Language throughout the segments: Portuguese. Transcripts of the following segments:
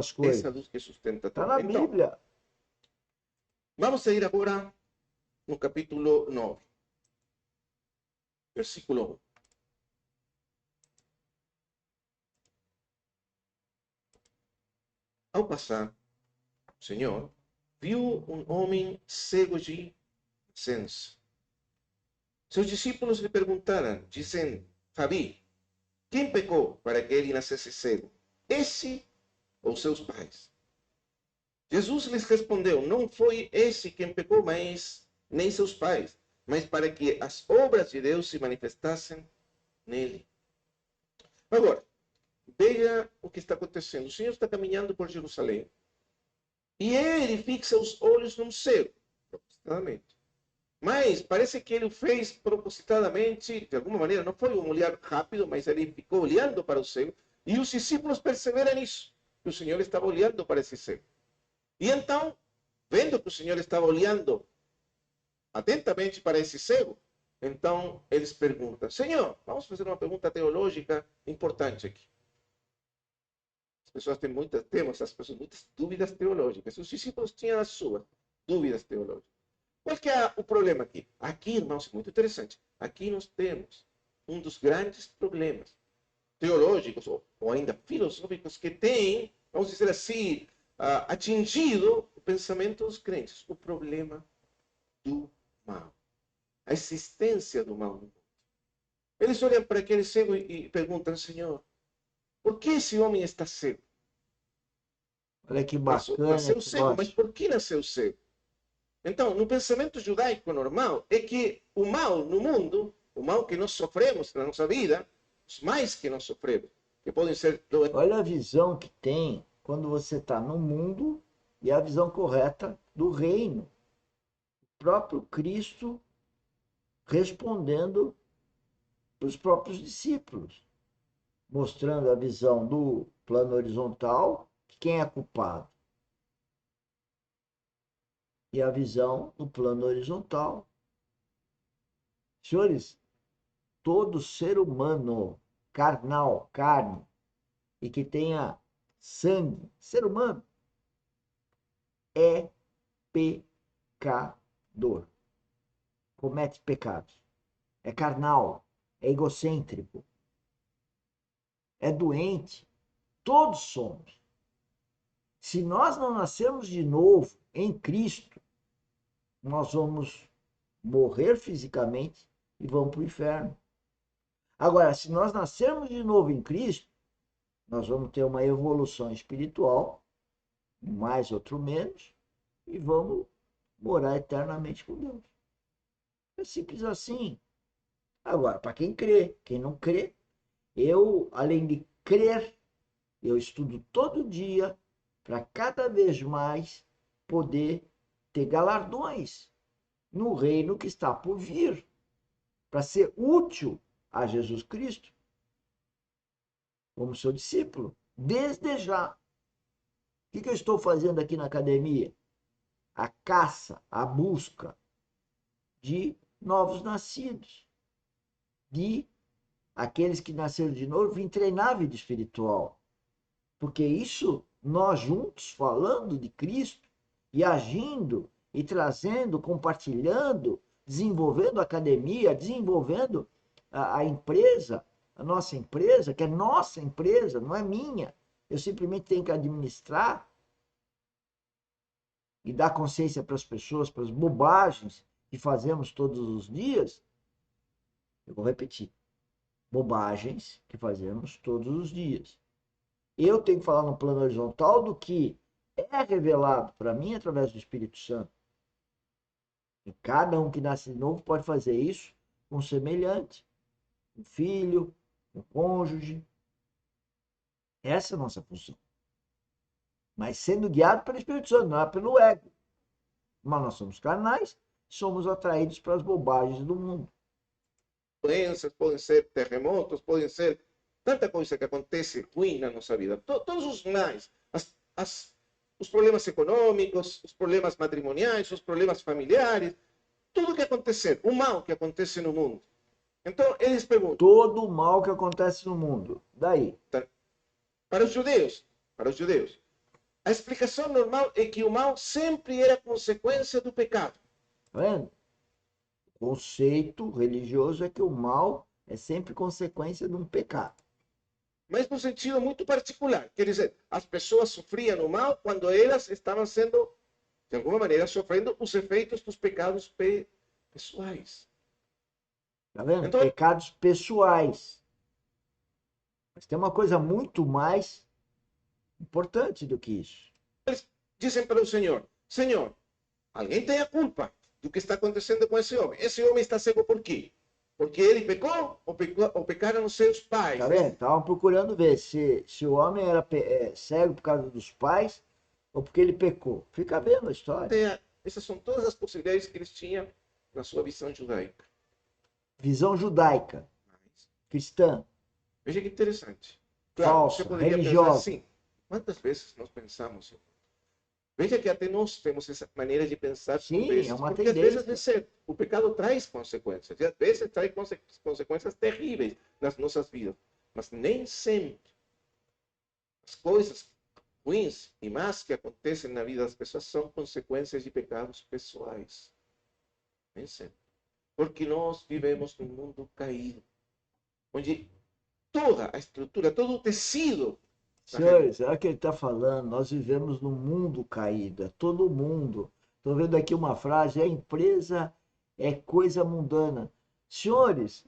as Essa coisas. luz que sustenta Está tudo. na Então, Bíblia. vamos a ir agora no capítulo 9, versículo 1. Ao passar, o Senhor viu um homem cego de nascença. Seus discípulos lhe perguntaram, dizendo: Rabi, quem pecou para que ele nascesse cego? Esse ou seus pais? Jesus lhes respondeu: Não foi esse quem pecou, mas nem seus pais, mas para que as obras de Deus se manifestassem nele. Agora, veja o que está acontecendo. O Senhor está caminhando por Jerusalém e ele fixa os olhos no céu, propositadamente. Mas parece que ele o fez propositadamente, de alguma maneira. Não foi um olhar rápido, mas ele ficou olhando para o céu e os discípulos perceberam isso, que o Senhor estava olhando para esse céu. E então, vendo que o Senhor estava olhando atentamente para esse cego, então eles perguntam: Senhor, vamos fazer uma pergunta teológica importante aqui. As pessoas temos as pessoas muitas dúvidas teológicas. Os discípulos tinham as suas dúvidas teológicas. Qual que é o problema aqui? Aqui, irmãos, é muito interessante. Aqui nós temos um dos grandes problemas teológicos ou ainda filosóficos que tem, vamos dizer assim, atingido o pensamento dos crentes. O problema do mal. A existência do mal no mundo. Eles olham para aquele cego e perguntam: Senhor, por que esse homem está cego? Olha que bacana Nasceu esse cego, mas negócio. por que nasceu cego? Então, no pensamento judaico normal, é que o mal no mundo, o mal que nós sofremos na nossa vida, os mais que nós sofremos, que podem ser Olha a visão que tem quando você está no mundo e a visão correta do reino. O próprio Cristo respondendo para os próprios discípulos, mostrando a visão do plano horizontal, quem é culpado, e a visão do plano horizontal. Senhores, todo ser humano carnal, carne, e que tenha sangue, ser humano, é pecador. Comete pecados. É carnal, é egocêntrico, é doente. Todos somos. Se nós não nascermos de novo em Cristo, nós vamos morrer fisicamente e vamos para o inferno. Agora, se nós nascermos de novo em Cristo, nós vamos ter uma evolução espiritual, mais outro menos, e vamos morar eternamente com Deus. É simples assim. Agora, para quem crê, quem não crê, eu, além de crer, eu estudo todo dia para cada vez mais poder ter galardões no reino que está por vir, para ser útil a Jesus Cristo como seu discípulo, desde já. O que eu estou fazendo aqui na academia? A caça, a busca de novos nascidos, de aqueles que nasceram de novo, vim treinar a vida espiritual. Porque isso, nós juntos, falando de Cristo e agindo e trazendo, compartilhando, desenvolvendo a academia, desenvolvendo a empresa, a nossa empresa, que é nossa empresa, não é minha. Eu simplesmente tenho que administrar e dar consciência para as pessoas, para as bobagens que fazemos todos os dias. Eu vou repetir: bobagens que fazemos todos os dias. Eu tenho que falar no plano horizontal do que é revelado para mim através do Espírito Santo. E cada um que nasce de novo pode fazer isso com um semelhante, um filho, um cônjuge. Essa é a nossa função. Mas sendo guiado pelo Espírito Santo, não é pelo ego. Mas nós somos carnais, somos atraídos para as bobagens do mundo. doenças, podem ser terremotos, podem ser tanta coisa que acontece ruim na nossa vida. Todos os males, os problemas econômicos, os problemas matrimoniais, os problemas familiares, tudo que acontecer, o mal que acontece no mundo. Então, eles perguntam, Todo o mal que acontece no mundo. Daí, para os judeus, A explicação normal é que o mal sempre era consequência do pecado. Tá vendo? O conceito religioso é que o mal é sempre consequência de um pecado. Mas num sentido muito particular. Quer dizer, as pessoas sofriam o mal quando elas estavam sendo, de alguma maneira, sofrendo os efeitos dos pecados pessoais. Tá vendo? Então, Pecados pessoais. Mas tem uma coisa muito mais importante do que isso. eles dizem para o Senhor: Senhor, alguém tem a culpa do que está acontecendo com esse homem. Esse homem está cego por quê? Porque ele pecou ou pecaram os seus pais? Tá vendo? Estavam procurando ver se o homem era cego por causa dos pais ou porque ele pecou. Fica vendo a história. Essas são todas as possibilidades que eles tinham na sua visão judaica. Visão judaica, Mas, cristã, veja que interessante. Claro, você falsa, poderia pensar religiosa. assim. Quantas vezes nós pensamos? Veja que até nós temos essa maneira de pensar por Sim, vezes. é uma Porque às vezes tendência. o pecado traz consequências. E às vezes traz consequências terríveis nas nossas vidas. Mas nem sempre as coisas ruins e más que acontecem na vida das pessoas são consequências de pecados pessoais. Nem sempre. Porque nós vivemos num mundo caído, onde toda a estrutura, todo o tecido da Senhores, é o que ele está falando. Nós vivemos num mundo caído, é todo mundo. Estou vendo aqui uma frase: a empresa é coisa mundana. Senhores,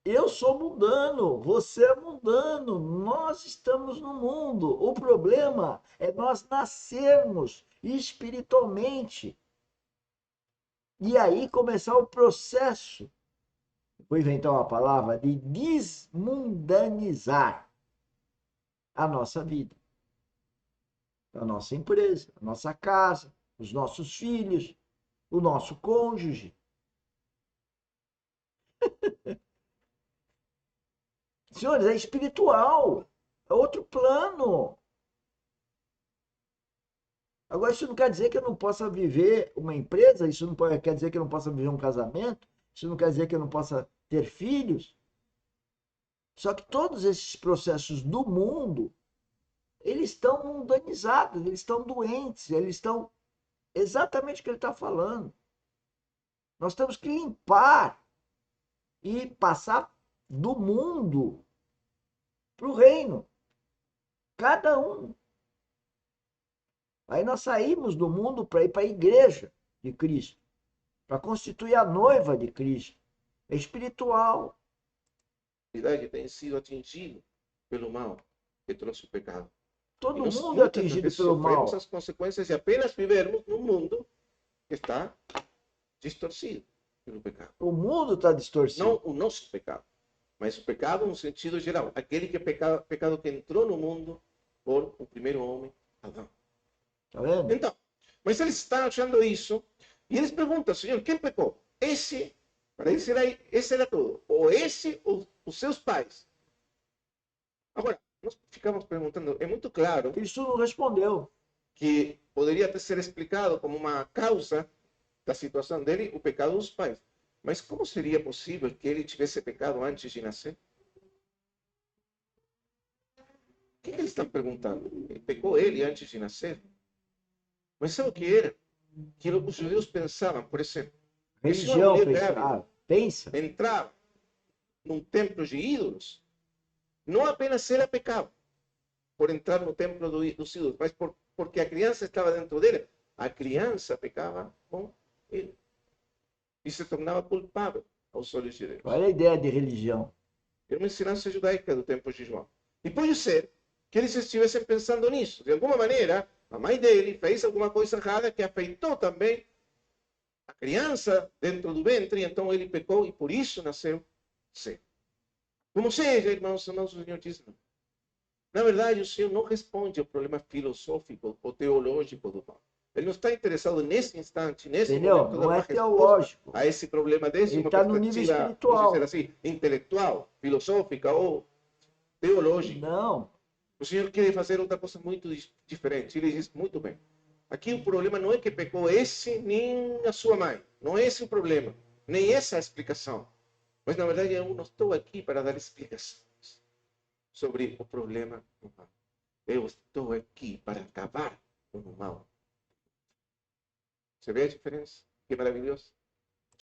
eu sou mundano, você é mundano, nós estamos no mundo. O problema é nós nascermos espiritualmente e aí começar o processo, vou inventar uma palavra, de desmundanizar a nossa vida, a nossa empresa, a nossa casa, os nossos filhos, o nosso cônjuge. Senhores, é espiritual, é outro plano. Agora, isso não quer dizer que eu não possa viver uma empresa, isso não quer dizer que eu não possa viver um casamento, isso não quer dizer que eu não possa ter filhos. Só que todos esses processos do mundo, eles estão mundanizados, eles estão doentes, eles estão exatamente o que ele está falando. Nós temos que limpar e passar do mundo para o reino. Cada um. Aí nós saímos do mundo para ir para a igreja de Cristo, para constituir a noiva de Cristo. É espiritual. humanidade tem sido atingido pelo mal que trouxe o pecado. E Todo nós mundo é muitas das atingido vezes pelo sofremos mal. as consequências de apenas vivermos num mundo que está distorcido pelo pecado. O mundo está Não distorcido. o nosso pecado, mas o pecado no sentido geral. Aquele que é pecado que entrou no mundo por o primeiro homem, Adão. Tá vendo? Então, mas eles estão achando isso e eles perguntam, Senhor, quem pecou? Esse, para eles esse era tudo. Ou esse, ou os seus pais. Agora, nós ficamos perguntando, é muito claro Cristo não respondeu. que poderia até ser explicado como uma causa da situação dele, o pecado dos pais. Mas como seria possível que ele tivesse pecado antes de nascer? O que eles estão perguntando? Pecou ele antes de nascer? Mas sabe o que era? Que os judeus pensavam, por exemplo, que se uma Religião, mulher pensa. grávida Ah, pensa. entrar num templo de ídolos, não apenas era pecado por entrar no templo dos ídolos, mas porque a criança estava dentro dele. A criança pecava com ele e se tornava culpável aos olhos de Deus. Olha a ideia de religião. Era uma ensinança judaica do tempo de João. E pode ser que eles estivessem pensando nisso. De alguma maneira, a mãe dele fez alguma coisa errada que afetou também a criança dentro do ventre, então ele pecou e por isso nasceu cego. Como seja, irmãos, o Senhor diz não. Na verdade, o Senhor não responde ao problema filosófico ou teológico do mal. Ele não está interessado nesse instante, nesse Entendeu? momento, dar Não é uma resposta teológico. a esse problema desde Ele uma está no nível perspectiva, vamos dizer espiritual. assim, intelectual, filosófica ou teológica. Não. O Senhor quer fazer outra coisa muito diferente. Ele diz, muito bem. Aqui o problema não é que pecou esse nem a sua mãe. Não é esse o problema. Nem essa a explicação. Mas, na verdade, eu não estou aqui para dar explicações sobre o problema humano. Eu estou aqui para acabar ou no mal. Você vê a diferença? Que maravilhoso.